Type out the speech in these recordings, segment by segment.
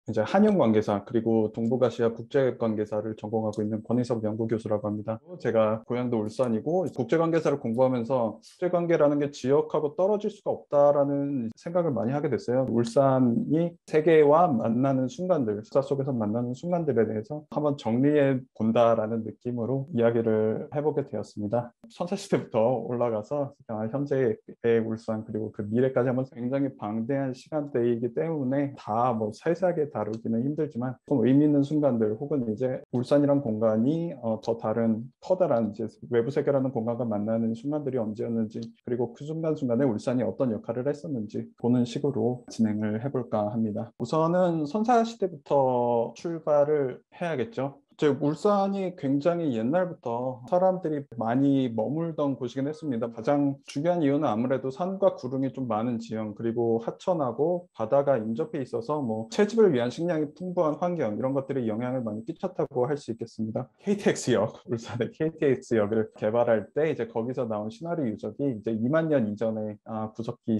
이제 한영 관계사 그리고 동북아시아 국제 관계사를 전공하고 있는 권희석 연구교수라고 합니다. 제가 고향도 울산이고 국제 관계사를 공부하면서 국제 관계라는 게 지역하고 떨어질 수가 없다라는 생각을 많이 하게 됐어요. 울산이 세계와 만나는 순간들, 역사 속에서 만나는 순간들에 대해서 한번 정리해 본다라는 느낌으로 이야기를 해보게 되었습니다. 선사시대부터 올라가서 현재의 울산 그리고 그 미래까지 한번 굉장히 방대한 시간대이기 때문에 다 뭐 세세하게 다루기는 힘들지만 좀 의미 있는 순간들 혹은 이제 울산이란 공간이 더 다른 커다란 이제 외부 세계라는 공간과 만나는 순간들이 언제였는지 그리고 그 순간순간에 울산이 어떤 역할을 했었는지 보는 식으로 진행을 해볼까 합니다. 우선은 선사시대부터 출발을 해야겠죠. 울산이 굉장히 옛날부터 사람들이 많이 머물던 곳이긴 했습니다. 가장 중요한 이유는 아무래도 산과 구름이 좀 많은 지형, 그리고 하천하고 바다가 인접해 있어서 뭐 채집을 위한 식량이 풍부한 환경 이런 것들이 영향을 많이 끼쳤다고 할 수 있겠습니다. KTX역, 울산의 KTX역을 개발할 때 이제 거기서 나온 시나리 유적이 이제 2만 년 이전에 구석기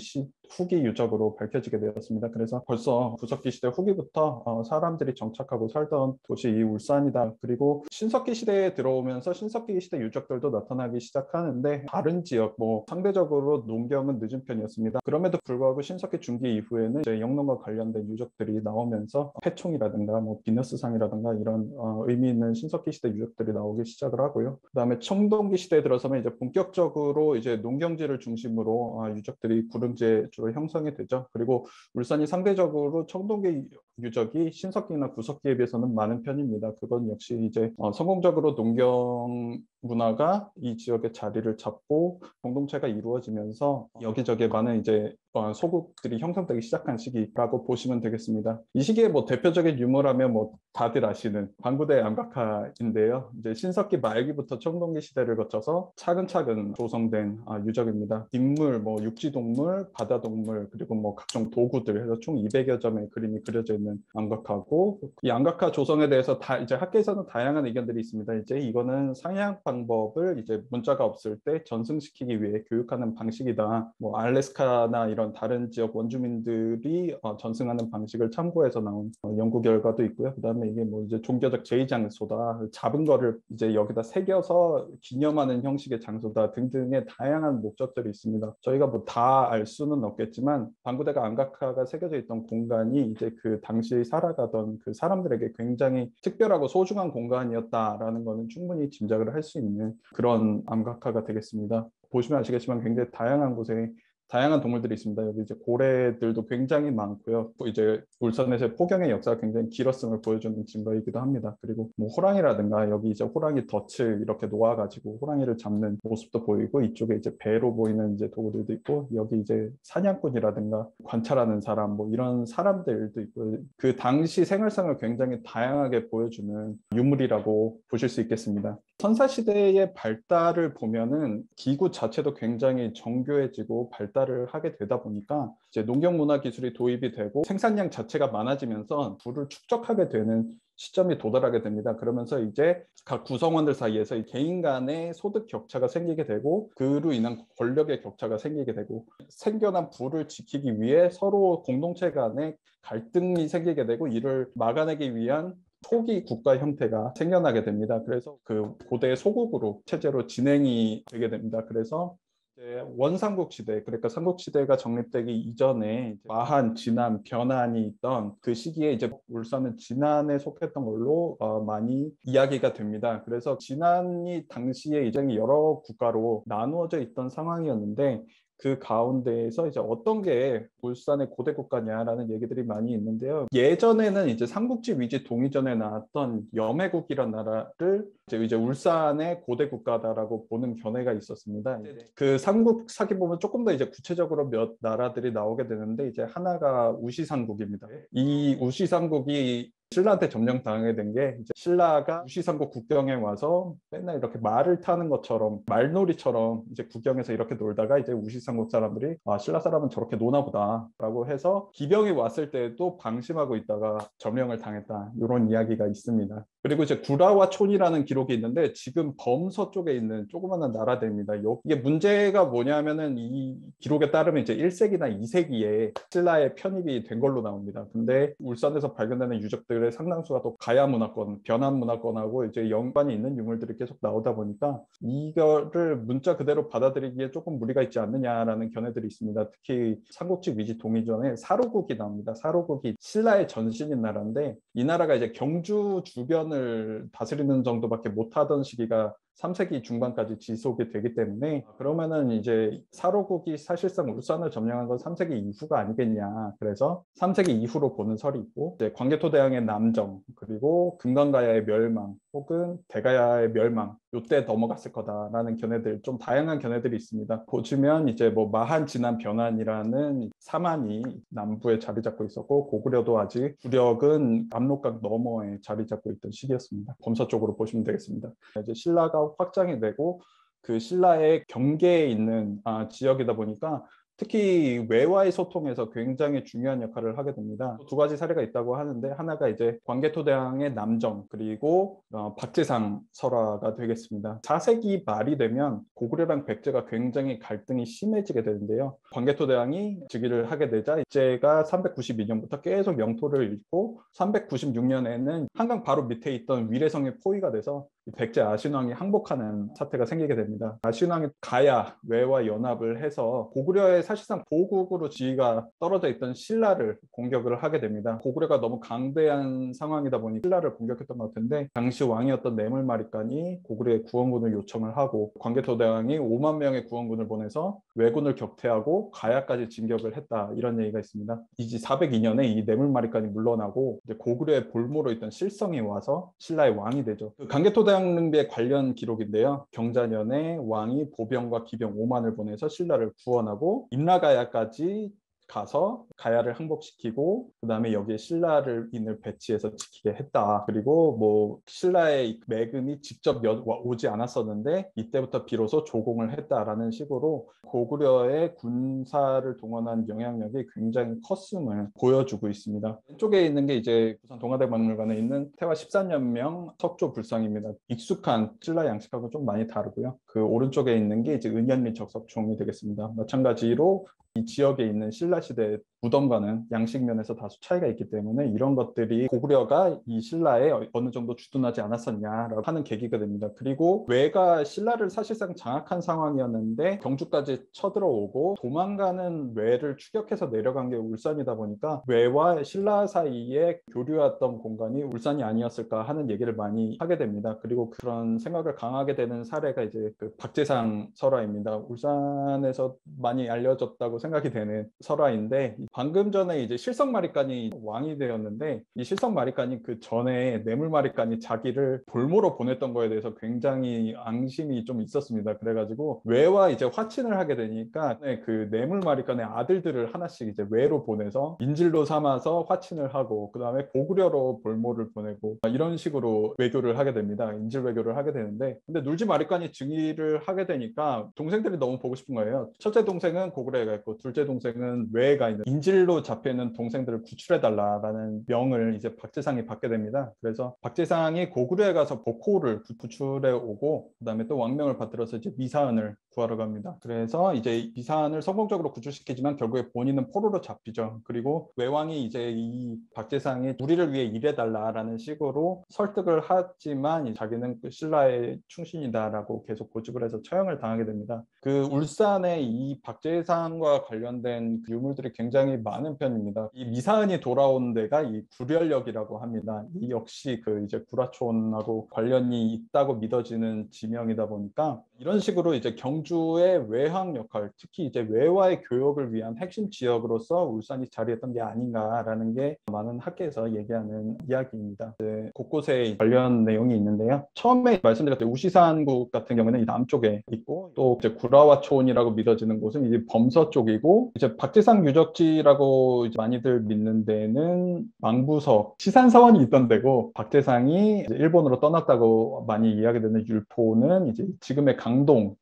후기 유적으로 밝혀지게 되었습니다. 그래서 벌써 구석기 시대 후기부터 사람들이 정착하고 살던 도시 이 울산이다. 그리고 신석기 시대에 들어오면서 신석기 시대 유적들도 나타나기 시작하는데 다른 지역 뭐 상대적으로 농경은 늦은 편이었습니다. 그럼에도 불구하고 신석기 중기 이후에는 이제 영농과 관련된 유적들이 나오면서 패총이라든가 뭐 비너스상이라든가 이런 의미 있는 신석기 시대 유적들이 나오기 시작을 하고요. 그다음에 청동기 시대에 들어서면 이제 본격적으로 이제 농경지를 중심으로 유적들이 구릉지에 주로 형성이 되죠. 그리고 울산이 상대적으로 청동기 유적이 신석기나 구석기에 비해서는 많은 편입니다. 그건 역시 이제 성공적으로 농경 문화가 이 지역에 자리를 잡고 공동체가 이루어지면서 여기저기에 많은 이제 소국들이 형성되기 시작한 시기라고 보시면 되겠습니다. 이 시기에 뭐 대표적인 유물하면 뭐 다들 아시는 방구대 암각화인데요. 이제 신석기 말기부터 청동기 시대를 거쳐서 차근차근 조성된 유적입니다. 인물, 뭐 육지동물, 바다동물 그리고 뭐 각종 도구들 해서 총 200여 점의 그림이 그려져 있는 암각화고 이 암각화 조성에 대해서 이제 학계에서는 다양한 의견들이 있습니다. 이제 이거는 상향 방법을 이제 문자가 없을 때 전승시키기 위해 교육하는 방식이다. 뭐 알래스카나 이런 다른 지역 원주민들이 전승하는 방식을 참고해서 나온 연구 결과도 있고요. 그다음에 이게 뭐 이제 종교적 제의 장소다, 잡은 거를 이제 여기다 새겨서 기념하는 형식의 장소다 등등의 다양한 목적들이 있습니다. 저희가 뭐 다 알 수는 없겠지만 방구대가 암각화가 새겨져 있던 공간이 이제 그 당시 살아가던 그 사람들에게 굉장히 특별하고 소중한 공간이었다라는 것은 충분히 짐작을 할 수 있는 그런 암각화가 되겠습니다. 보시면 아시겠지만 굉장히 다양한 곳에 다양한 동물들이 있습니다. 여기 이제 고래들도 굉장히 많고요. 또 이제 울산에서의 포경의 역사가 굉장히 길었음을 보여주는 증거이기도 합니다. 그리고 뭐 호랑이라든가 여기 이제 호랑이 덫을 이렇게 놓아가지고 호랑이를 잡는 모습도 보이고 이쪽에 이제 배로 보이는 이제 도구들도 있고 여기 이제 사냥꾼이라든가 관찰하는 사람 뭐 이런 사람들도 있고 그 당시 생활상을 굉장히 다양하게 보여주는 유물이라고 보실 수 있겠습니다. 선사시대의 발달을 보면은 기구 자체도 굉장히 정교해지고 발달을 하게 되다 보니까 이제 농경문화 기술이 도입이 되고 생산량 자체가 많아지면서 부를 축적하게 되는 시점이 도달하게 됩니다. 그러면서 이제 각 구성원들 사이에서 이 개인 간의 소득 격차가 생기게 되고 그로 인한 권력의 격차가 생기게 되고 생겨난 부를 지키기 위해 서로 공동체 간의 갈등이 생기게 되고 이를 막아내기 위한 초기 국가 형태가 생겨나게 됩니다. 그래서 그 고대 소국으로 체제로 진행이 되게 됩니다. 그래서 이제 원삼국 시대, 그러니까 삼국 시대가 정립되기 이전에 마한, 진안, 변안이 있던 그 시기에 이제 울산은 진안에 속했던 걸로 많이 이야기가 됩니다. 그래서 진안이 당시에 이제 여러 국가로 나누어져 있던 상황이었는데 그 가운데에서 이제 어떤 게 울산의 고대 국가냐라는 얘기들이 많이 있는데요. 예전에는 이제 삼국지 위지 동이전에 나왔던 염해국이라는 나라를 이제 울산의 고대 국가다라고 보는 견해가 있었습니다. 그 삼국 사기 보면 조금 더 이제 구체적으로 몇 나라들이 나오게 되는데 이제 하나가 우시삼국입니다. 이 우시삼국이 신라한테 점령당하게 된 게 이제 신라가 우시삼국 국경에 와서 맨날 이렇게 말을 타는 것처럼 말놀이처럼 이제 국경에서 이렇게 놀다가 이제 우시삼국 사람들이 신라 사람은 저렇게 노나 보다라고 해서 기병이 왔을 때도 방심하고 있다가 점령을 당했다 이런 이야기가 있습니다. 그리고 이제 구라와 촌이라는 기록이 있는데 지금 범서 쪽에 있는 조그마한 나라들입니다. 이게 문제가 뭐냐면은 이 기록에 따르면 이제 1세기나 2세기에 신라에 편입이 된 걸로 나옵니다. 근데 울산에서 발견되는 유적들의 상당수가 또 가야 문화권, 변환 문화권하고 이제 연관이 있는 유물들이 계속 나오다 보니까 이거를 문자 그대로 받아들이기에 조금 무리가 있지 않느냐라는 견해들이 있습니다. 특히 삼국지 위지 동의 전에 사로국이 나옵니다. 사로국이 신라의 전신인 나라인데 이 나라가 이제 경주 주변을 다스리는 정도밖에 못하던 시기가 3세기 중반까지 지속이 되기 때문에 그러면은 이제 사로국이 사실상 울산을 점령한 건 3세기 이후가 아니겠냐. 그래서 3세기 이후로 보는 설이 있고 이제 광개토대왕의 남정 그리고 금강가야의 멸망 혹은 대가야의 멸망 요때 넘어갔을 거다라는 견해들 좀 다양한 견해들이 있습니다. 보시면 이제 뭐 마한 진안 변환이라는 사만이 남부에 자리 잡고 있었고 고구려도 아직 주력은 압록강 너머에 자리 잡고 있던 시기였습니다. 범서 쪽으로 보시면 되겠습니다. 이제 신라가 확장이 되고 그 신라의 경계에 있는 지역이다 보니까 특히 외와의 소통에서 굉장히 중요한 역할을 하게 됩니다. 두 가지 사례가 있다고 하는데 하나가 이제 광개토대왕의 남정 그리고 박제상 설화가 되겠습니다. 4세기 말이 되면 고구려랑 백제가 굉장히 갈등이 심해지게 되는데요. 광개토대왕이 즉위를 하게 되자 백제가 392년부터 계속 영토를 잃고 396년에는 한강 바로 밑에 있던 위례성이 포위가 돼서 백제 아신왕이 항복하는 사태가 생기게 됩니다. 아신왕이 가야 외와 연합을 해서 고구려의 사실상 보국으로 지위가 떨어져 있던 신라를 공격을 하게 됩니다. 고구려가 너무 강대한 상황이다 보니 신라를 공격했던 것 같은데 당시 왕이었던 뇌물마리간이 고구려의 구원군을 요청을 하고 광개토대왕이 5만 명의 구원군을 보내서 왜군을 격퇴하고 가야까지 진격을 했다 이런 얘기가 있습니다. 이제 402년에 이 뇌물마리간이 물러나고 이제 고구려의 볼모로 있던 실성이 와서 신라의 왕이 되죠. 그 광개토대왕릉비의 관련 기록인데요. 경자년에 왕이 보병과 기병 5만을 보내서 신라를 구원하고 임나가야까지 가서 가야를 항복시키고 그 다음에 여기에 신라인을 배치해서 지키게 했다. 그리고 뭐 신라의 매금이 직접 오지 않았었는데 이때부터 비로소 조공을 했다라는 식으로 고구려의 군사를 동원한 영향력이 굉장히 컸음을 보여주고 있습니다. 왼쪽에 있는 게 이제 부산 동아대박물관에 있는 태화 14년명 석조 불상입니다. 익숙한 신라 양식하고 좀 많이 다르고요. 그 오른쪽에 있는 게 이제 은연리 적석총이 되겠습니다. 마찬가지로 이 지역에 있는 신라시대 무덤과는 양식면에서 다소 차이가 있기 때문에 이런 것들이 고구려가 이 신라에 어느 정도 주둔하지 않았었냐라고 하는 계기가 됩니다. 그리고 외가 신라를 사실상 장악한 상황이었는데 경주까지 쳐들어오고 도망가는 외를 추격해서 내려간 게 울산이다 보니까 외와 신라 사이에 교류했던 공간이 울산이 아니었을까 하는 얘기를 많이 하게 됩니다. 그리고 그런 생각을 강하게 되는 사례가 이제 그 박제상 설화입니다. 울산에서 많이 알려졌다고 생각이 되는 설화인데 방금 전에 이제 실성마리간이 왕이 되었는데 이 실성마리간이 그 전에 뇌물마리간이 자기를 볼모로 보냈던 거에 대해서 굉장히 앙심이 좀 있었습니다. 그래가지고 외와 이제 화친을 하게 되니까 그 뇌물마리간의 아들들을 하나씩 이제 외로 보내서 인질로 삼아서 화친을 하고 그 다음에 고구려로 볼모를 보내고 이런 식으로 외교를 하게 됩니다. 인질 외교를 하게 되는데 근데 눌지마리간이 즉위를 하게 되니까 동생들이 너무 보고 싶은 거예요. 첫째 동생은 고구려에 가 있고 둘째 동생은 외에 가 있는 인질로 잡혀있는 동생들을 구출해달라라는 명을 이제 박제상이 받게 됩니다. 그래서 박제상이 고구려에 가서 복호를 구출해 오고 그다음에 또 왕명을 받들어서 이제 미사은을 구하러 갑니다. 그래서 이제 미사은을 성공적으로 구출시키지만 결국에 본인은 포로로 잡히죠. 그리고 외왕이 이제 이 박제상이 우리를 위해 일해달라라는 식으로 설득을 하지만 자기는 그 신라의 충신이다라고 계속 고집을 해서 처형을 당하게 됩니다. 그 울산의 이 박제상과 관련된 그 유물들이 굉장히 많은 편입니다. 이 미사은이 돌아온 데가 이 구렬역이라고 합니다. 이 역시 그 이제 구라촌하고 관련이 있다고 믿어지는 지명이다 보니까 이런 식으로 이제 경주의 외항 역할, 특히 이제 외와의 교역을 위한 핵심 지역으로서 울산이 자리했던 게 아닌가라는 게 많은 학계에서 얘기하는 이야기입니다. 곳곳에 관련 내용이 있는데요. 처음에 말씀드렸던 우시산국 같은 경우는 이 남쪽에 있고 또 이제 구라와촌이라고 믿어지는 곳은 이제 범서 쪽이고 이제 박제상 유적지 도시라고 이제 많이들 믿는 데는 망부석, 시산서원이 있던 데고, 박재상이 이제 일본으로 떠났다고 많이 이야기되는 율포는 이제 지금의 강동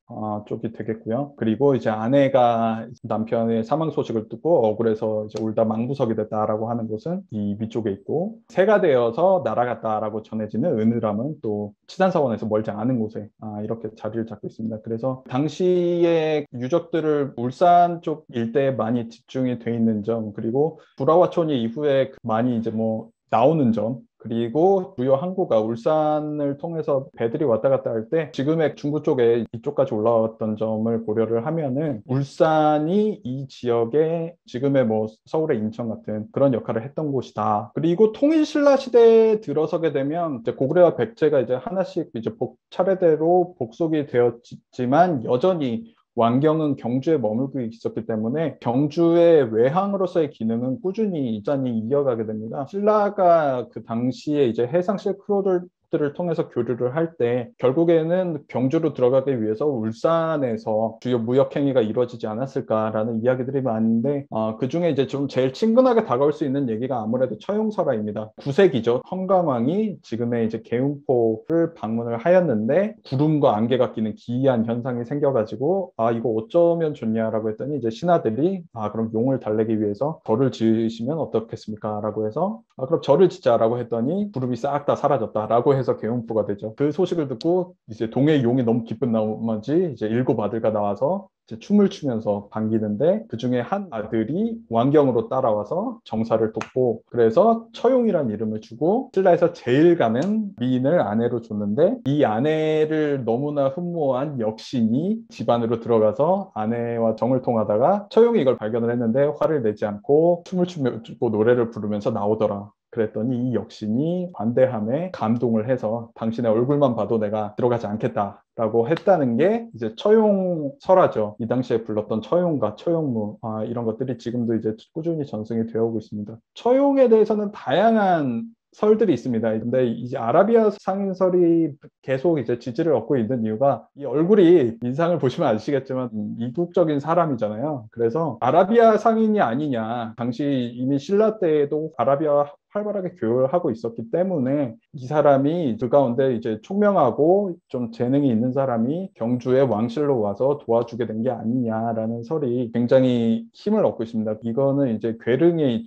쪽이 되겠고요. 그리고 이제 아내가 남편의 사망 소식을 듣고 억울해서 이제 울다 망부석이 됐다라고 하는 곳은 이 위쪽에 있고, 새가 되어서 날아갔다라고 전해지는 은으람은 또 치산서원에서 멀지 않은 곳에 이렇게 자리를 잡고 있습니다. 그래서 당시의 유적들을 울산 쪽 일대에 많이 집중이 돼 있는 점, 그리고 구라와초니 이후에 많이 이제 뭐 나오는 점, 그리고 주요 항구가 울산을 통해서 배들이 왔다 갔다 할 때 지금의 중부 쪽에 이쪽까지 올라왔던 점을 고려를 하면은 울산이 이 지역에 지금의 뭐 서울의 인천 같은 그런 역할을 했던 곳이다. 그리고 통일신라 시대에 들어서게 되면 이제 고구려와 백제가 이제 하나씩 이제 차례대로 복속이 되었지만 여전히 완경은 경주에 머물고 있었기 때문에 경주의 외항으로서의 기능은 꾸준히 일단이 이어가게 됩니다. 신라가 그 당시에 이제 해상 실크로드를 통해서 교류를 할 때 결국에는 경주로 들어가기 위해서 울산에서 주요 무역 행위가 이루어지지 않았을까라는 이야기들이 많은데 그중에 이제 좀 제일 친근하게 다가올 수 있는 얘기가 아무래도 처용설화입니다. 9세기죠. 성강왕이 지금의 이제 계운포를 방문을 하였는데 구름과 안개가 끼는 기이한 현상이 생겨가지고 이거 어쩌면 좋냐라고 했더니 이제 신하들이 그럼 용을 달래기 위해서 절을 지으시면 어떻겠습니까? 라고 해서 그럼 절을 짓자라고 했더니 구름이 싹 다 사라졌다라고 해서 계운포가 되죠. 그 소식을 듣고 이제 동해의 용이 너무 기쁜 나머지 이제 7아들가 나와서 이제 춤을 추면서 반기는데 그 중에 한 아들이 완경으로 따라와서 정사를 돕고 그래서 처용이라는 이름을 주고 신라에서 제일 가는 미인을 아내로 줬는데 이 아내를 너무나 흠모한 역신이 집안으로 들어가서 아내와 정을 통하다가 처용이 이걸 발견을 했는데 화를 내지 않고 춤을 추고 노래를 부르면서 나오더라. 그랬더니 이 역신이 반대함에 감동을 해서 당신의 얼굴만 봐도 내가 들어가지 않겠다라고 했다는 게 이제 처용설화죠. 이 당시에 불렀던 처용가, 처용무 이런 것들이 지금도 이제 꾸준히 전승이 되어 오고 있습니다. 처용에 대해서는 다양한 설들이 있습니다. 근데 이제 아라비아 상인설이 계속 이제 지지를 얻고 있는 이유가 이 얼굴이 인상을 보시면 아시겠지만 이국적인 사람이잖아요. 그래서 아라비아 상인이 아니냐. 당시 이미 신라 때에도 아라비아 활발하게 교류를 하고 있었기 때문에 이 사람이 그 가운데 이제 총명하고 좀 재능이 있는 사람이 경주의 왕실로 와서 도와주게 된 게 아니냐라는 설이 굉장히 힘을 얻고 있습니다. 이거는 이제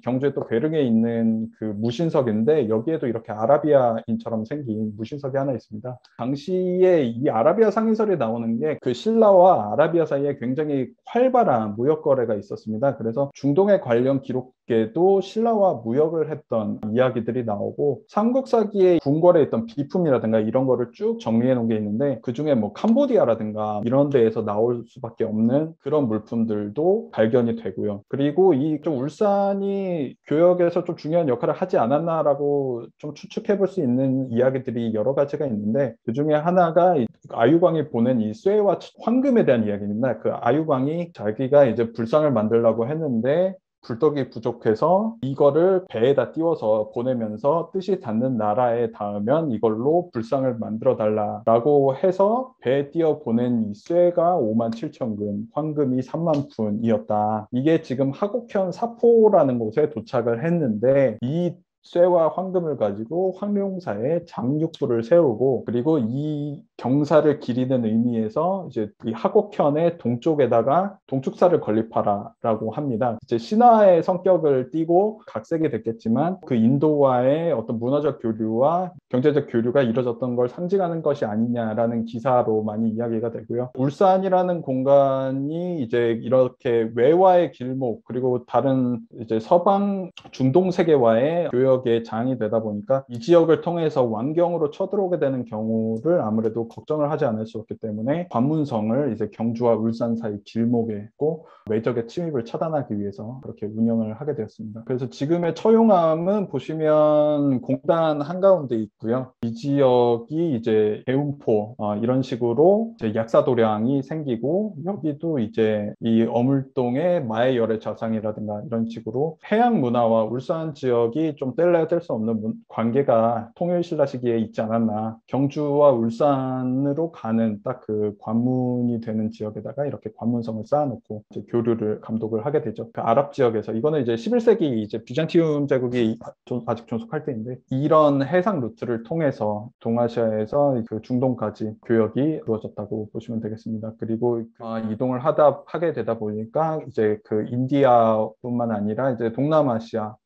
경주에 또 괴릉에 있는 그 무신석인데 여기에도 이렇게 아라비아인처럼 생긴 무신석이 하나 있습니다. 당시에 이 아라비아 상인설이 나오는 게 그 신라와 아라비아 사이에 굉장히 활발한 무역 거래가 있었습니다. 그래서 중동에 관련 기록에도 신라와 무역을 했던 이야기들이 나오고 삼국사기에 궁궐에 있던 비품이라든가 이런 거를 쭉 정리해 놓은 게 있는데 그중에 뭐 캄보디아라든가 이런 데에서 나올 수밖에 없는 그런 물품들도 발견이 되고요. 그리고 이 좀 울산이 교역에서 좀 중요한 역할을 하지 않았나라고 좀 추측해 볼 수 있는 이야기들이 여러 가지가 있는데 그중에 하나가 아유광이 보낸 이 쇠와 황금에 대한 이야기입니다. 그 아유광이 자기가 이제 불상을 만들려고 했는데 불떡이 부족해서 이거를 배에다 띄워서 보내면서 뜻이 닿는 나라에 닿으면 이걸로 불상을 만들어 달라라고 해서 배에 띄워 보낸 이 쇠가 57,000근, 황금이 30,000푼이었다. 이게 지금 하곡현 사포라는 곳에 도착을 했는데 이 쇠와 황금을 가지고 황룡사에 장육부를 세우고 그리고 이 경사를 기리는 의미에서 이제 이 하곡현의 동쪽에다가 동축사를 건립하라라고 합니다. 이제 신화의 성격을 띠고 각색이 됐겠지만 그 인도와의 어떤 문화적 교류와 경제적 교류가 이루어졌던 걸 상징하는 것이 아니냐라는 기사로 많이 이야기가 되고요. 울산이라는 공간이 이제 이렇게 외화의 길목 그리고 다른 이제 서방 중동 세계와의 교역의 장이 되다 보니까 이 지역을 통해서 완경으로 쳐들어오게 되는 경우를 아무래도 걱정을 하지 않을 수 없기 때문에 관문성을 이제 경주와 울산 사이 길목에 있고 외적의 침입을 차단하기 위해서 그렇게 운영을 하게 되었습니다. 그래서 지금의 처용암은 보시면 공단 한가운데 있고요. 이 지역이 이제 계운포 이런 식으로 이제 약사도량이 생기고 여기도 이제 이 어물동의 마의 열의 좌상이라든가 이런 식으로 해양 문화와 울산 지역이 좀 뗄래야 뗄 수 없는 관계가 통일신라 시기에 있지 않았나. 경주와 울산 울산으로 가는 딱 그 관문이 되는 지역에다가 이렇게 관문성을 쌓아놓고 이제 교류를 감독을 하게 되죠. 그 아랍 지역에서 이거는 이제 11세기 이제 비잔티움 제국이 아직 존속할 때인데 이런 해상 루트를 통해서 동아시아에서 그 중동까지 교역이 이루어졌다고 보시면 되겠습니다. 그리고 이동을 하게 되다 보니까 이제 그 인디아뿐만 아니라 이제 동남아시아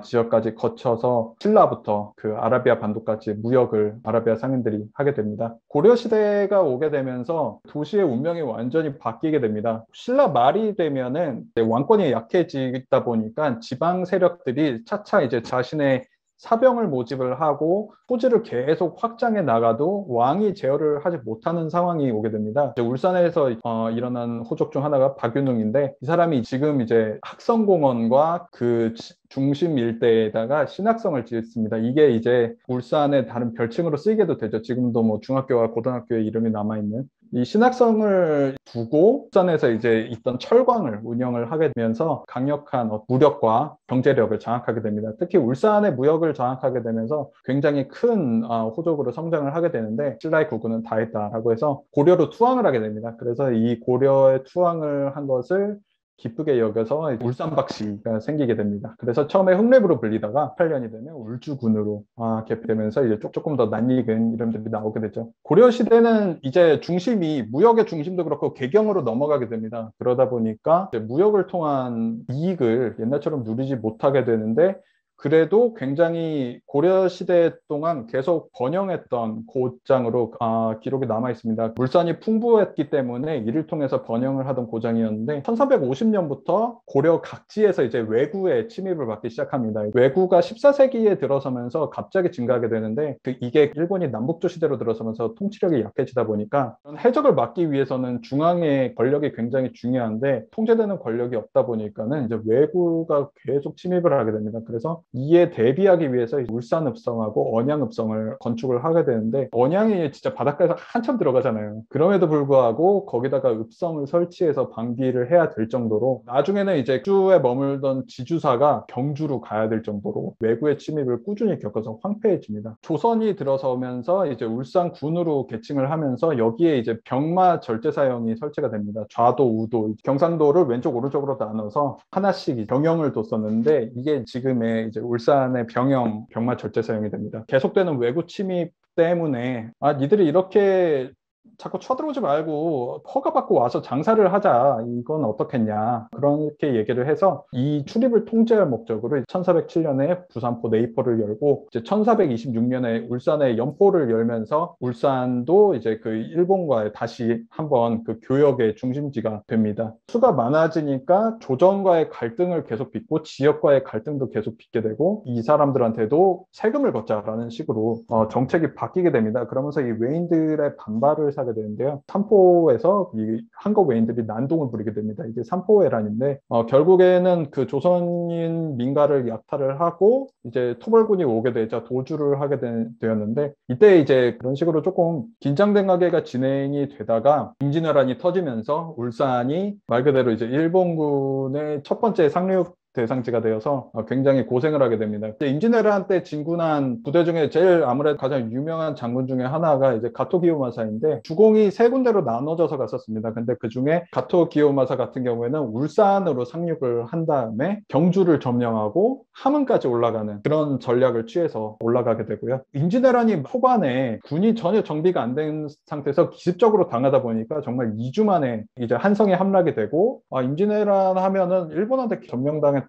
지역까지 거쳐서 신라부터 그 아라비아 반도까지 무역을 아라비아 상인들이 하게 됩니다. 고려 시대가 오게 되면서 도시의 운명이 완전히 바뀌게 됩니다. 신라 말이 되면은 왕권이 약해지다 보니까 지방 세력들이 차차 이제 자신의 사병을 모집을 하고 토지를 계속 확장해 나가도 왕이 제어를 하지 못하는 상황이 오게 됩니다. 이제 울산에서 일어난 호족 중 하나가 박윤웅인데 이 사람이 지금 이제 학성공원과 그 중심 일대에다가 신학성을 지었습니다. 이게 이제 울산의 다른 별칭으로 쓰이게도 되죠. 지금도 뭐 중학교와 고등학교의 이름이 남아있는 이 신학성을 두고 울산에서 이제 있던 철광을 운영을 하게 되면서 강력한 무력과 경제력을 장악하게 됩니다. 특히 울산의 무역을 장악하게 되면서 굉장히 큰 호족으로 성장을 하게 되는데 신라의 구구는 다 했다라고 해서 고려로 투항을 하게 됩니다. 그래서 이 고려에 투항을 한 것을 기쁘게 여겨서 울산박씨가 생기게 됩니다. 그래서 처음에 흑랩으로 불리다가 8년이 되면 울주군으로 개편되면서 이제 조금 더 낯익은 이름들이 나오게 되죠. 고려 시대는 이제 중심이 무역의 중심도 그렇고 개경으로 넘어가게 됩니다. 그러다 보니까 이제 무역을 통한 이익을 옛날처럼 누리지 못하게 되는데 그래도 굉장히 고려 시대 동안 계속 번영했던 고장으로 기록이 남아 있습니다. 물산이 풍부했기 때문에 이를 통해서 번영을 하던 고장이었는데 1350년부터 고려 각지에서 이제 왜구의 침입을 받기 시작합니다. 왜구가 14세기에 들어서면서 갑자기 증가하게 되는데 이게 일본이 남북조 시대로 들어서면서 통치력이 약해지다 보니까 해적을 막기 위해서는 중앙의 권력이 굉장히 중요한데 통제되는 권력이 없다 보니까는 이제 왜구가 계속 침입을 하게 됩니다. 그래서 이에 대비하기 위해서 울산읍성하고 언양읍성을 건축을 하게 되는데 언양이 진짜 바닷가에서 한참 들어가잖아요. 그럼에도 불구하고 거기다가 읍성을 설치해서 방비를 해야 될 정도로 나중에는 이제 주에 머물던 지주사가 경주로 가야 될 정도로 왜구의 침입을 꾸준히 겪어서 황폐해집니다. 조선이 들어서면서 이제 울산군으로 개칭을 하면서 여기에 이제 병마 절제사형이 설치가 됩니다. 좌도 우도 경상도를 왼쪽 오른쪽으로 나눠서 하나씩 병영을 뒀었는데 이게 지금의 이제 울산의 병마 절제 사용이 됩니다. 계속되는 외구 침입 때문에 니들이 이렇게 자꾸 쳐들어오지 말고 허가받고 와서 장사를 하자. 이건 어떻겠냐. 그렇게 얘기를 해서 이 출입을 통제할 목적으로 1407년에 부산포 네이포를 열고 이제 1426년에 울산에 연포를 열면서 울산도 이제 그 일본과의 다시 한번 그 교역의 중심지가 됩니다. 수가 많아지니까 조정과의 갈등을 계속 빚고 지역과의 갈등도 계속 빚게 되고 이 사람들한테도 세금을 걷자라는 식으로 정책이 바뀌게 됩니다. 그러면서 이 외인들의 반발을 사게 되는데요. 삼포에서 이 한국 외인들이 난동을 부리게 됩니다. 이게 삼포회란인데 결국에는 그 조선인 민가를 약탈을 하고 이제 토벌군이 오게 되자 도주를 하게 되었는데 이때 이제 그런 식으로 조금 긴장된 관계가 진행이 되다가 임진왜란이 터지면서 울산이 말 그대로 이제 일본군의 첫 번째 상륙 대상지가 되어서 굉장히 고생을 하게 됩니다. 임진왜란 때 진군한 부대 중에 제일 아무래도 가장 유명한 장군 중에 하나가 이제 가토 기요마사인데 주공이 세 군데로 나눠져서 갔었습니다. 근데 그 중에 가토 기요마사 같은 경우에는 울산으로 상륙을 한 다음에 경주를 점령하고 함흥까지 올라가는 그런 전략을 취해서 올라가게 되고요. 임진왜란이 초반에 군이 전혀 정비가 안 된 상태에서 기습적으로 당하다 보니까 정말 2주 만에 이제 한성에 함락이 되고 임진왜란 하면은 일본한테 점령당했던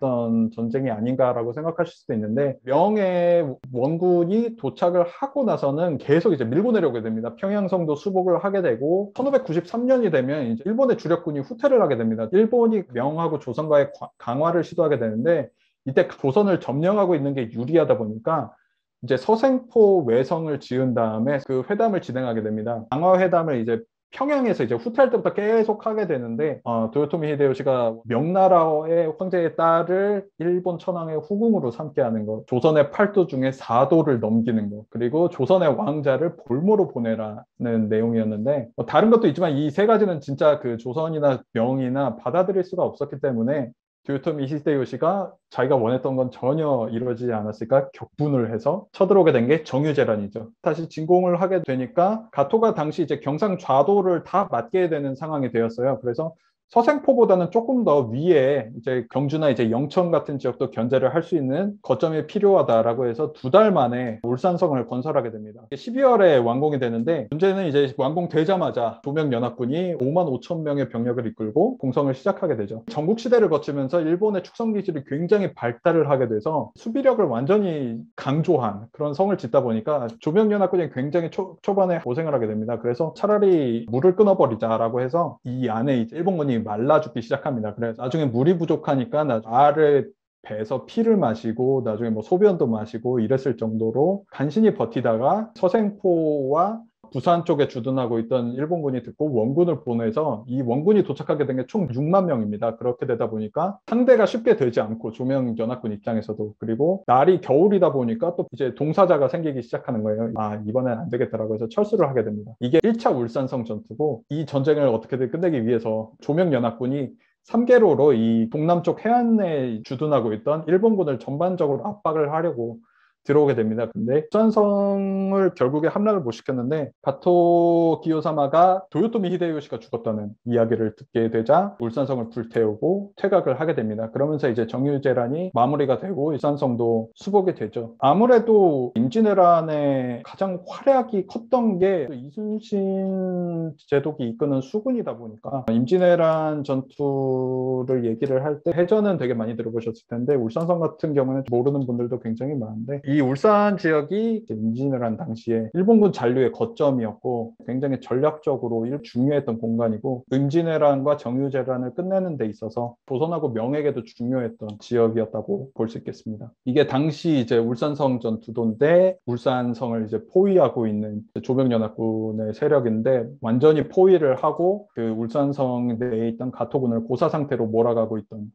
전쟁이 아닌가라고 생각하실 수도 있는데 명의 원군이 도착을 하고 나서는 계속 이제 밀고 내려오게 됩니다. 평양성도 수복을 하게 되고 1593년이 되면 이제 일본의 주력군이 후퇴를 하게 됩니다. 일본이 명하고 조선과의 강화를 시도하게 되는데 이때 조선을 점령하고 있는 게 유리하다 보니까 이제 서생포 외성을 지은 다음에 그 회담을 진행하게 됩니다. 강화 회담을 이제 평양에서 이제 후퇴할 때부터 계속 하게 되는데 도요토미 히데요시가 명나라의 황제의 딸을 일본 천황의 후궁으로 삼게 하는 것, 조선의 8도 중에 4도를 넘기는 것, 그리고 조선의 왕자를 볼모로 보내라는 내용이었는데 다른 것도 있지만 이 세 가지는 진짜 그 조선이나 명이나 받아들일 수가 없었기 때문에 도요토미 히데요시가 자기가 원했던 건 전혀 이루어지지 않았으니까 격분을 해서 쳐들어오게 된 게 정유재란이죠. 다시 진공을 하게 되니까 가토가 당시 이제 경상 좌도를 다 맡게 되는 상황이 되었어요. 그래서 서생포보다는 조금 더 위에 이제 경주나 이제 영천 같은 지역도 견제를 할 수 있는 거점이 필요하다라고 해서 2달 만에 울산성을 건설하게 됩니다. 12월에 완공이 되는데 문제는 이제 완공되자마자 조명연합군이 5만 5천 명의 병력을 이끌고 공성을 시작하게 되죠. 전국시대를 거치면서 일본의 축성기술이 굉장히 발달을 하게 돼서 수비력을 완전히 강조한 그런 성을 짓다 보니까 조명연합군이 굉장히 초반에 고생을 하게 됩니다. 그래서 차라리 물을 끊어버리자라고 해서 이 안에 이제 일본군이 말라 죽기 시작합니다. 그래서 나중에 물이 부족하니까 알을 배서 피를 마시고 나중에 뭐 소변도 마시고 이랬을 정도로 간신히 버티다가 서생포와 부산 쪽에 주둔하고 있던 일본군이 듣고 원군을 보내서 이 원군이 도착하게 된 게 총 6만 명입니다. 그렇게 되다 보니까 상대가 쉽게 되지 않고 조명연합군 입장에서도 그리고 날이 겨울이다 보니까 또 이제 동사자가 생기기 시작하는 거예요. 아 이번엔 안 되겠다라고 해서 철수를 하게 됩니다. 이게 1차 울산성 전투고 이 전쟁을 어떻게든 끝내기 위해서 조명연합군이 3개로로 이 동남쪽 해안에 주둔하고 있던 일본군을 전반적으로 압박을 하려고 들어오게 됩니다. 근데 울산성을 결국에 함락을 못 시켰는데 가토 기요사마가 도요토미 히데요시가 죽었다는 이야기를 듣게 되자 울산성을 불태우고 퇴각을 하게 됩니다. 그러면서 이제 정유재란이 마무리가 되고 울산성도 수복이 되죠. 아무래도 임진왜란의 가장 활약이 컸던 게 이순신 제독이 이끄는 수군이다 보니까 임진왜란 전투를 얘기를 할 때 해전은 되게 많이 들어보셨을 텐데 울산성 같은 경우는 모르는 분들도 굉장히 많은데 이 울산 지역이 임진왜란 당시에 일본군 잔류의 거점이었고 굉장히 전략적으로 중요했던 공간이고 임진왜란과 정유재란을 끝내는 데 있어서 조선하고 명에게도 중요했던 지역이었다고 볼 수 있겠습니다. 이게 당시 이제 울산성 전투도인데 울산성을 이제 포위하고 있는 조명연합군의 세력인데 완전히 포위를 하고 그 울산성 내에 있던 가토군을 고사 상태로 몰아가고 있던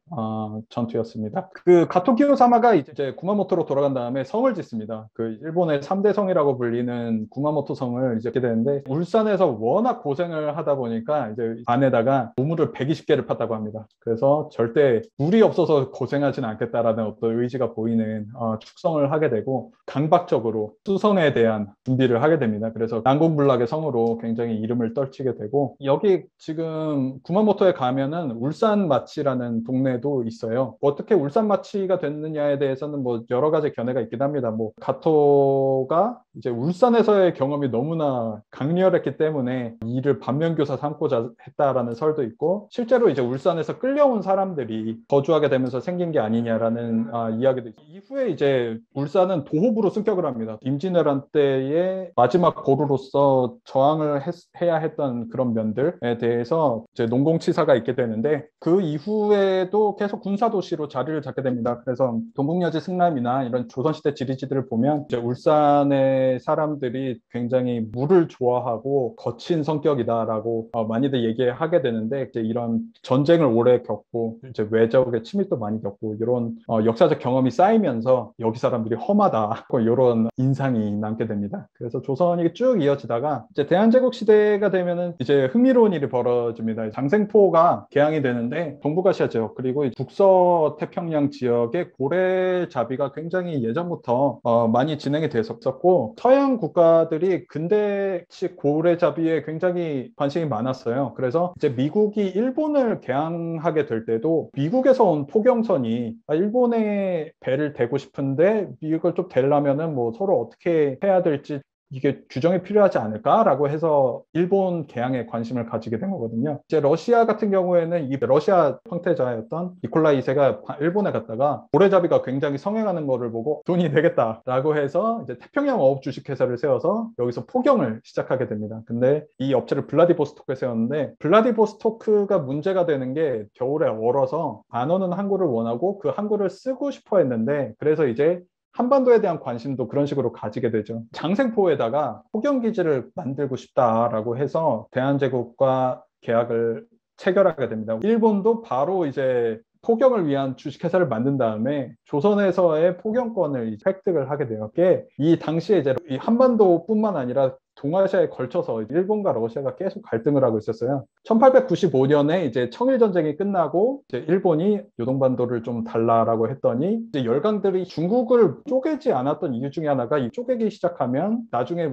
전투였습니다. 그 가토 기요사마가 이제 구마모토로 돌아간 다음에 성을 짓습니다. 그 일본의 3대 성이라고 불리는 구마모토 성을 이제 짓게 되는데 울산에서 워낙 고생을 하다 보니까 이제 안에다가 우물을 120개를 팠다고 합니다. 그래서 절대 물이 없어서 고생하진 않겠다라는 어떤 의지가 보이는 축성을 하게 되고 강박적으로 수성에 대한 준비를 하게 됩니다. 그래서 난공불락의 성으로 굉장히 이름을 떨치게 되고 여기 지금 구마모토에 가면은 울산마치라는 동네도 있어요. 어떻게 울산마치가 됐느냐에 대해서는 뭐 여러 가지 견해가 있긴 합니다. 뭐 가토가 이제 울산에서의 경험이 너무나 강렬했기 때문에 이를 반면교사 삼고자 했다라는 설도 있고 실제로 이제 울산에서 끌려온 사람들이 거주하게 되면서 생긴 게 아니냐라는 이야기도 있고 이후에 이제 울산은 도호부로 승격을 합니다. 임진왜란 때의 마지막 고루로서 저항을 해야 했던 그런 면들에 대해서 이제 농공치사가 있게 되는데 그 이후에도 계속 군사도시로 자리를 잡게 됩니다. 그래서 동국여지 승람이나 이런 조선시대 지리지들을 보면 이제 울산의 사람들이 굉장히 물을 좋아하고 거친 성격이다라고 많이들 얘기하게 되는데 이제 이런 전쟁을 오래 겪고 이제 외적의 침입도 많이 겪고 이런 역사적 경험이 쌓이면서 여기 사람들이 험하다 이런 인상이 남게 됩니다. 그래서 조선이 쭉 이어지다가 이제 대한제국 시대가 되면은 이제 흥미로운 일이 벌어집니다. 장생포가 개항이 되는데 동북아시아 지역 그리고 북서태평양 지역의 고래잡이가 굉장히 예전부터 많이 진행이 됐었고 서양 국가들이 근대식 고래잡이에 굉장히 관심이 많았어요. 그래서 이제 미국이 일본을 개항하게 될 때도 미국에서 온 포경선이 일본에 배를 대고 싶은데 미국을 좀 대려면은 뭐 서로 어떻게 해야 될지 이게 규정이 필요하지 않을까라고 해서 일본 개항에 관심을 가지게 된 거거든요. 이제 러시아 같은 경우에는 이 러시아 황태자였던 니콜라이 2세가 일본에 갔다가 고래잡이가 굉장히 성행하는 거를 보고 돈이 되겠다라고 해서 이제 태평양 어업 주식회사를 세워서 여기서 포경을 시작하게 됩니다. 근데 이 업체를 블라디보스토크에 세웠는데 블라디보스토크가 문제가 되는 게 겨울에 얼어서 안 오는 항구를 원하고 그 항구를 쓰고 싶어 했는데 그래서 이제 한반도에 대한 관심도 그런 식으로 가지게 되죠. 장생포에다가 포경기지를 만들고 싶다라고 해서 대한제국과 계약을 체결하게 됩니다. 일본도 바로 이제 포경을 위한 주식회사를 만든 다음에 조선에서의 포경권을 획득을 하게 되었기에 이 당시에 이제 이 한반도뿐만 아니라 동아시아에 걸쳐서 일본과 러시아가 계속 갈등을 하고 있었어요. 1895년에 이제 청일 전쟁이 끝나고 이제 일본이 요동반도를 좀 달라라고 했더니 이제 열강들이 중국을 쪼개지 않았던 이유 중에 하나가 이 쪼개기 시작하면 나중에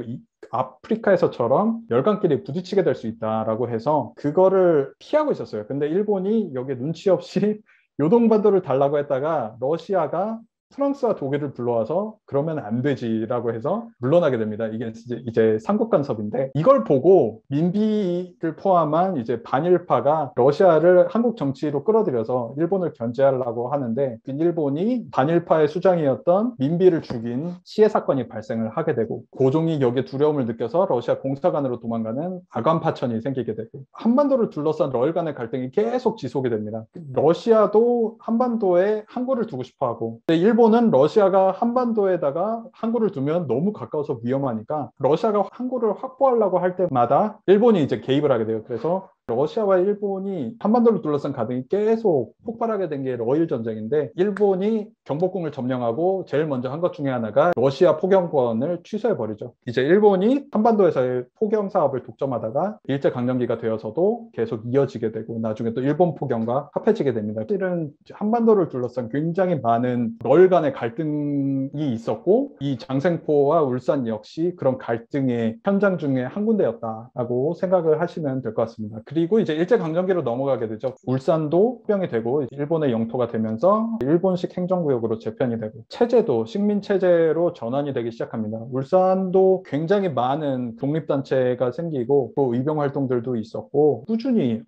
아프리카에서처럼 열강끼리 부딪히게 될 수 있다라고 해서 그거를 피하고 있었어요. 근데 일본이 여기에 눈치 없이 요동반도를 달라고 했다가 러시아가 프랑스와 독일을 불러와서 그러면 안 되지라고 해서 물러나게 됩니다. 이게 이제 삼국 간섭인데 이걸 보고 민비를 포함한 이제 반일파가 러시아를 한국 정치로 끌어들여서 일본을 견제하려고 하는데 일본이 반일파의 수장이었던 민비를 죽인 시해 사건이 발생을 하게 되고 고종이 여기에 두려움을 느껴서 러시아 공사관으로 도망가는 아관파천이 생기게 되고 한반도를 둘러싼 러일 간의 갈등이 계속 지속이 됩니다. 러시아도 한반도에 항구를 두고 싶어하고 일본은 러시아가 한반도에다가 항구를 두면 너무 가까워서 위험하니까 러시아가 항구를 확보하려고 할 때마다 일본이 이제 개입을 하게 돼요. 그래서 러시아와 일본이 한반도를 둘러싼 갈등이 계속 폭발하게 된 게 러일 전쟁인데 일본이 경복궁을 점령하고 제일 먼저 한 것 중에 하나가 러시아 포경권을 취소해버리죠. 이제 일본이 한반도에서의 포경 사업을 독점하다가 일제강점기가 되어서도 계속 이어지게 되고 나중에 또 일본 포경과 합해지게 됩니다. 실은 한반도를 둘러싼 굉장히 많은 러일 간의 갈등이 있었고 이 장생포와 울산 역시 그런 갈등의 현장 중에 한 군데였다라고 생각을 하시면 될 것 같습니다. 그리고 이제 일제강점기로 넘어가게 되죠. 울산도 합병이 되고 일본의 영토가 되면서 일본식 행정구역으로 재편이 되고 체제도 식민체제로 전환이 되기 시작합니다. 울산도 굉장히 많은 독립단체가 생기고 또 의병활동들도 있었고 꾸준히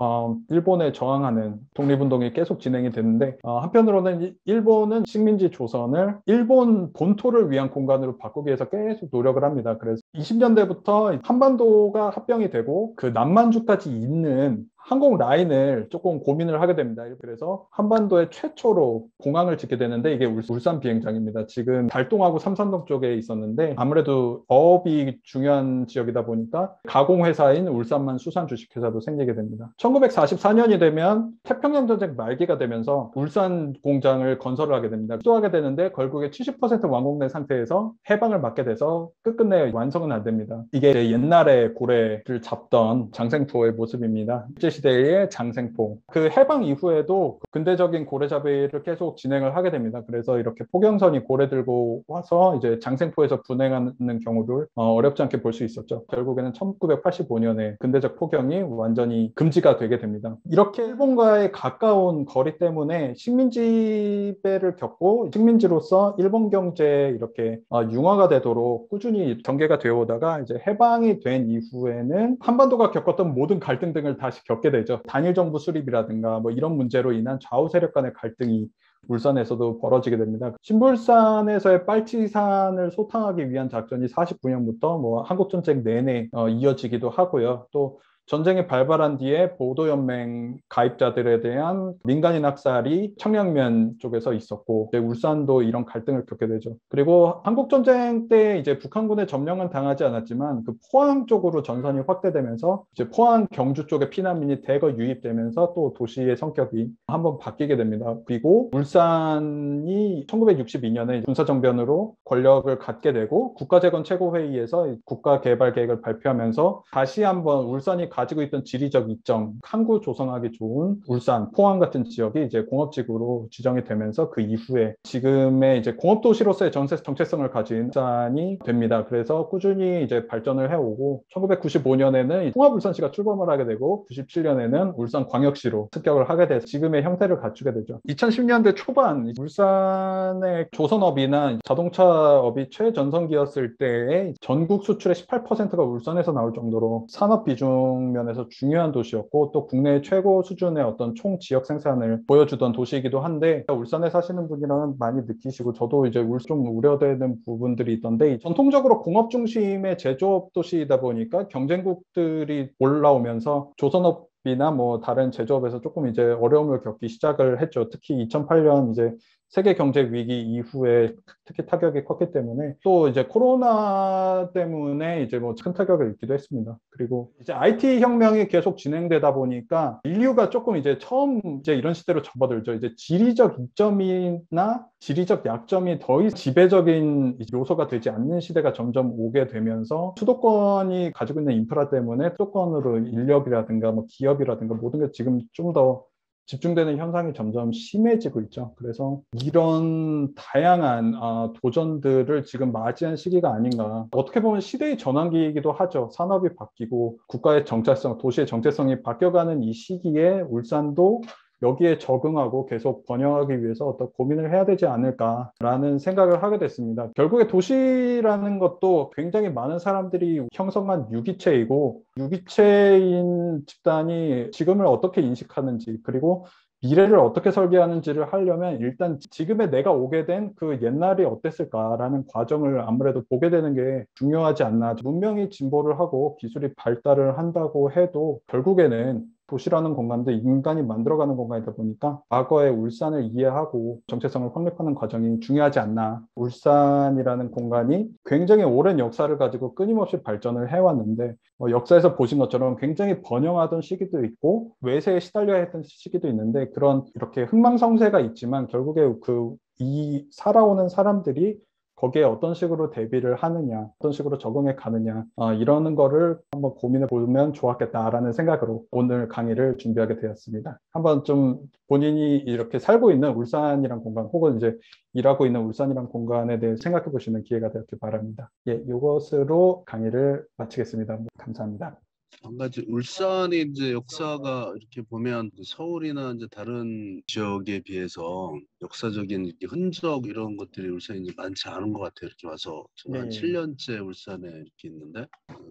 일본에 저항하는 독립운동이 계속 진행이 됐는데 한편으로는 일본은 식민지 조선을 일본 본토를 위한 공간으로 바꾸기 위해서 계속 노력을 합니다. 그래서 20년대부터 한반도가 합병이 되고 그 남만주까지 있는 항공 라인을 조금 고민을 하게 됩니다. 그래서 한반도에 최초로 공항을 짓게 되는데 이게 울산 비행장입니다. 지금 달동하고 삼산동 쪽에 있었는데 아무래도 어업이 중요한 지역이다 보니까 가공회사인 울산만 수산 주식회사도 생기게 됩니다. 1944년이 되면 태평양 전쟁 말기가 되면서 울산 공장을 건설을 하게 됩니다. 시도하게 되는데 결국에 70% 완공된 상태에서 해방을 맞게 돼서 끝끝내 완성은 안 됩니다. 이게 옛날에 고래를 잡던 장생포의 모습입니다. 일제시대의 장생포. 그 해방 이후에도 근대적인 고래잡이를 계속 진행을 하게 됩니다. 그래서 이렇게 포경선이 고래 들고 와서 이제 장생포에서 분행하는 경우를 어렵지 않게 볼 수 있었죠. 결국에는 1985년에 근대적 포경이 완전히 금지가 되게 됩니다. 이렇게 일본과의 가까운 거리 때문에 식민지배를 겪고 식민지로서 일본 경제에 이렇게 융화가 되도록 꾸준히 전개가 되어 오다가 이제 해방이 된 이후에는 한반도가 겪었던 모든 갈등 등을 다시 겪게 되죠. 단일 정부 수립이라든가 뭐 이런 문제로 인한 좌우 세력 간의 갈등이 울산에서도 벌어지게 됩니다. 신불산에서의 빨치산을 소탕하기 위한 작전이 49년부터 뭐 한국전쟁 내내 이어지기도 하고요. 또 전쟁이 발발한 뒤에 보도연맹 가입자들에 대한 민간인 학살이 청량면 쪽에서 있었고 울산도 이런 갈등을 겪게 되죠. 그리고 한국전쟁 때 이제 북한군의 점령은 당하지 않았지만 그 포항 쪽으로 전선이 확대되면서 이제 포항 경주 쪽에 피난민이 대거 유입되면서 또 도시의 성격이 한번 바뀌게 됩니다. 그리고 울산이 1962년에 군사정변으로 권력을 갖게 되고 국가재건 최고회의에서 국가개발계획을 발표하면서 다시 한번 울산이 가지고 있던 지리적 이점, 항구 조성하기 좋은 울산, 포항 같은 지역이 이제 공업지구로 지정이 되면서 그 이후에 지금의 이제 공업도시로서의 정체성을 가진 울산이 됩니다. 그래서 꾸준히 이제 발전을 해오고 1995년에는 통합울산시가 출범을 하게 되고 97년에는 울산광역시로 습격을 하게 돼서 지금의 형태를 갖추게 되죠. 2010년대 초반 울산의 조선업이나 자동차업이 최전성기였을 때에 전국 수출의 18%가 울산에서 나올 정도로 산업 비중 면에서 중요한 도시였고 또 국내 최고 수준의 어떤 총 지역 생산을 보여주던 도시이기도 한데 울산에 사시는 분이라면 많이 느끼시고 저도 이제 좀 우려되는 부분들이 있던데 전통적으로 공업 중심의 제조업 도시이다 보니까 경쟁국들이 올라오면서 조선업 이나 뭐 다른 제조업에서 조금 이제 어려움을 겪기 시작을 했죠. 특히 2008년 이제 세계 경제 위기 이후에 특히 타격이 컸기 때문에 또 이제 코로나 때문에 이제 뭐 큰 타격을 입기도 했습니다. 그리고 이제 IT 혁명이 계속 진행되다 보니까 인류가 조금 이제 처음 이제 이런 시대로 접어들죠. 이제 지리적 이점이나 지리적 약점이 더 이상 지배적인 요소가 되지 않는 시대가 점점 오게 되면서 수도권이 가지고 있는 인프라 때문에 수도권으로 인력이라든가 뭐 기업이라든가 모든 게 지금 좀 더 집중되는 현상이 점점 심해지고 있죠. 그래서 이런 다양한 도전들을 지금 맞이한 시기가 아닌가. 어떻게 보면 시대의 전환기이기도 하죠. 산업이 바뀌고 국가의 정체성, 도시의 정체성이 바뀌어가는 이 시기에 울산도 여기에 적응하고 계속 번영하기 위해서 어떤 고민을 해야 되지 않을까라는 생각을 하게 됐습니다. 결국에 도시라는 것도 굉장히 많은 사람들이 형성한 유기체이고 유기체인 집단이 지금을 어떻게 인식하는지 그리고 미래를 어떻게 설계하는지를 하려면 일단 지금의 내가 오게 된 그 옛날이 어땠을까라는 과정을 아무래도 보게 되는 게 중요하지 않나. 문명이 진보를 하고 기술이 발달을 한다고 해도 결국에는 도시라는 공간도 인간이 만들어가는 공간이다 보니까 과거의 울산을 이해하고 정체성을 확립하는 과정이 중요하지 않나. 울산이라는 공간이 굉장히 오랜 역사를 가지고 끊임없이 발전을 해왔는데 역사에서 보신 것처럼 굉장히 번영하던 시기도 있고 외세에 시달려야 했던 시기도 있는데 그런 이렇게 흥망성쇠가 있지만 결국에 이 살아오는 사람들이 거기에 어떤 식으로 대비를 하느냐, 어떤 식으로 적응해 가느냐, 이러는 거를 한번 고민해 보면 좋았겠다라는 생각으로 오늘 강의를 준비하게 되었습니다. 한번 좀 본인이 이렇게 살고 있는 울산이란 공간, 혹은 이제 일하고 있는 울산이란 공간에 대해 생각해 보시는 기회가 되었길 바랍니다. 예, 이것으로 강의를 마치겠습니다. 감사합니다. 한 가지 울산이 이제 역사가 이렇게 보면 서울이나 이제 다른 지역에 비해서 역사적인 이렇게 흔적 이런 것들이 울산이 이제 많지 않은 것 같아요. 이렇게 와서 저는 한 네. 7년째 울산에 이렇게 있는데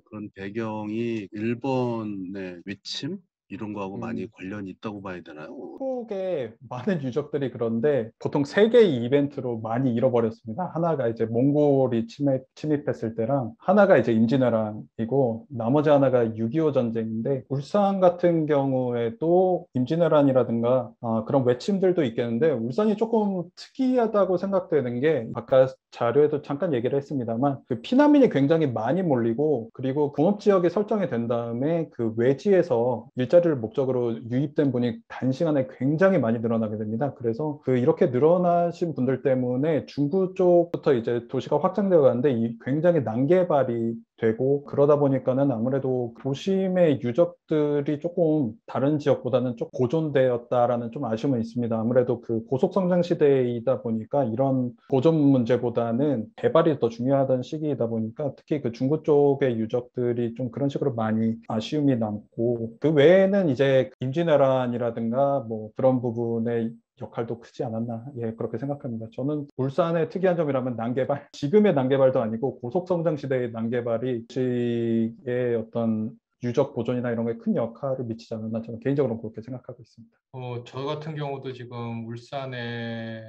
그런 배경이 일본의 외침 이런 거하고 많이 관련이 있다고 봐야 되나요? 한국의 많은 유적들이 그런데 보통 세 개의 이벤트로 많이 잃어버렸습니다. 하나가 이제 몽골이 침입했을 때랑 하나가 이제 임진왜란이고 나머지 하나가 6.25 전쟁인데 울산 같은 경우에도 임진왜란이라든가 그런 외침들도 있겠는데 울산이 조금 특이하다고 생각되는 게 아까 자료에도 잠깐 얘기를 했습니다만 그 피난민이 굉장히 많이 몰리고 그리고 공업지역이 설정이 된 다음에 그 외지에서 일자리를 목적으로 유입된 분이 단시간에 굉장히 많이 늘어나게 됩니다. 그래서 이렇게 늘어나신 분들 때문에 중구 쪽부터 이제 도시가 확장되어 가는데 굉장히 난개발이 되고 그러다 보니까는 아무래도 도심의 유적들이 조금 다른 지역보다는 좀 고존되었다라는 좀 아쉬움은 있습니다. 아무래도 그 고속성장 시대이다 보니까 이런 보존 문제보다는 개발이 더 중요하던 시기이다 보니까 특히 그 중구 쪽의 유적들이 좀 그런 식으로 많이 아쉬움이 남고 그 외에는 이제 임진왜란이라든가 뭐 그런 부분의 역할도 크지 않았나 그렇게 생각합니다. 저는 울산의 특이한 점이라면 난개발 지금의 난개발도 아니고 고속성장 시대의 난개발이 도시의 어떤 유적 보존이나 이런 거에 큰 역할을 미치지 않았나 저는 개인적으로 그렇게 생각하고 있습니다. 저 같은 경우도 지금 울산에서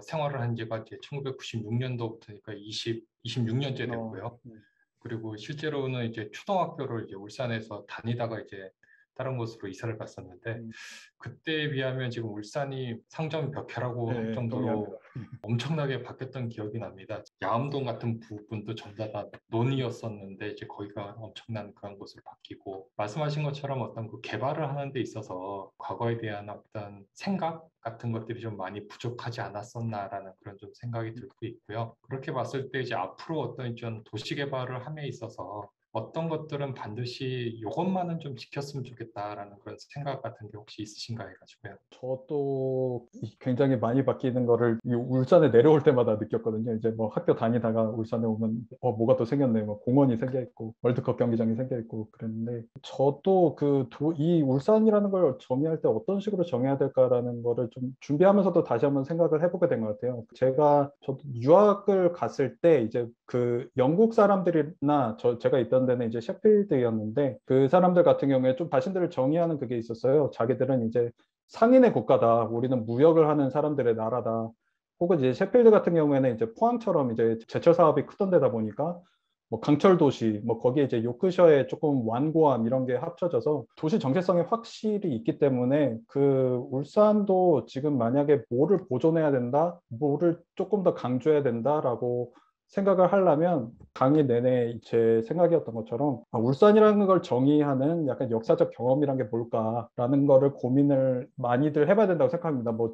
생활을 한 지가 이제 1996년도부터니까 26년째 됐고요. 그리고 실제로는 이제 초등학교를 이제 울산에서 다니다가 이제 다른 곳으로 이사를 갔었는데 그때에 비하면 지금 울산이 상점 벽해라고 할 정도로 엄청나게 바뀌었던 기억이 납니다. 야암동 같은 부분도 전부 다 논이었었는데 이제 거기가 엄청난 그런 곳으로 바뀌고 말씀하신 것처럼 어떤 그 개발을 하는 데 있어서 과거에 대한 어떤 생각 같은 것들이 좀 많이 부족하지 않았었나라는 그런 좀 생각이 들고 있고요. 그렇게 봤을 때 이제 앞으로 어떤 좀 도시 개발을 함에 있어서 어떤 것들은 반드시 이것만은 좀 지켰으면 좋겠다라는 그런 생각 같은 게 혹시 있으신가 해가지고요. 저도 굉장히 많이 바뀌는 거를 울산에 내려올 때마다 느꼈거든요. 이제 뭐 학교 다니다가 울산에 오면 뭐가 또 생겼네. 뭐 공원이 생겨 있고 월드컵 경기장이 생겨 있고 그랬는데 저도 이 울산이라는 걸 정의할 때 어떤 식으로 정해야 될까라는 거를 좀 준비하면서도 다시 한번 생각을 해보게 된 것 같아요. 저도 유학을 갔을 때 이제 그 영국 사람들이나 제가 있던 데는 이제 셰필드였는데 그 사람들 같은 경우에 좀 자신들을 정의하는 그게 있었어요. 자기들은 이제 상인의 국가다. 우리는 무역을 하는 사람들의 나라다. 혹은 이제 셰필드 같은 경우에는 이제 포항처럼 이제 제철 사업이 크던 데다 보니까 뭐 강철 도시, 뭐 거기에 이제 요크셔의 조금 완고함 이런 게 합쳐져서 도시 정체성이 확실히 있기 때문에 그 울산도 지금 만약에 뭐를 보존해야 된다, 뭐를 조금 더 강조해야 된다라고 생각을 하려면 강의 내내 제 생각이었던 것처럼 울산이라는 걸 정의하는 약간 역사적 경험이란 게 뭘까라는 거를 고민을 많이들 해봐야 된다고 생각합니다. 뭐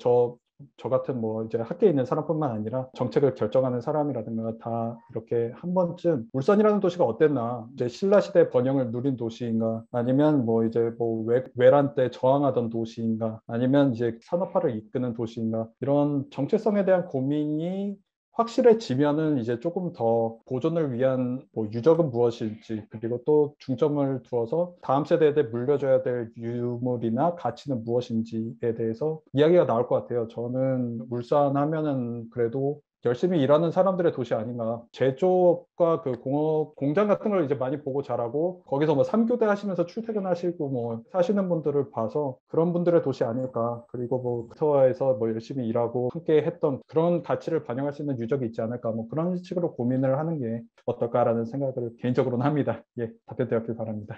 저 같은 뭐 이제 학계에 있는 사람뿐만 아니라 정책을 결정하는 사람이라든가 다 이렇게 한 번쯤 울산이라는 도시가 어땠나, 이제 신라 시대 번영을 누린 도시인가, 아니면 뭐 이제 뭐 외란 때 저항하던 도시인가, 아니면 이제 산업화를 이끄는 도시인가, 이런 정체성에 대한 고민이 확실해지면은 이제 조금 더 보존을 위한 뭐 유적은 무엇일지, 그리고 또 중점을 두어서 다음 세대에 물려줘야 될 유물이나 가치는 무엇인지에 대해서 이야기가 나올 것 같아요. 저는 울산 하면은 그래도 열심히 일하는 사람들의 도시 아닌가. 제조업과 그 공업 공장 같은 걸 이제 많이 보고 자라고 거기서 뭐 3교대 하시면서 출퇴근하시고 뭐 사시는 분들을 봐서 그런 분들의 도시 아닐까. 그리고 뭐 부서에서 뭐 열심히 일하고 함께 했던 그런 가치를 반영할 수 있는 유적이 있지 않을까. 뭐 그런 식으로 고민을 하는 게 어떨까라는 생각을 개인적으로는 합니다. 예, 답변되었길 바랍니다.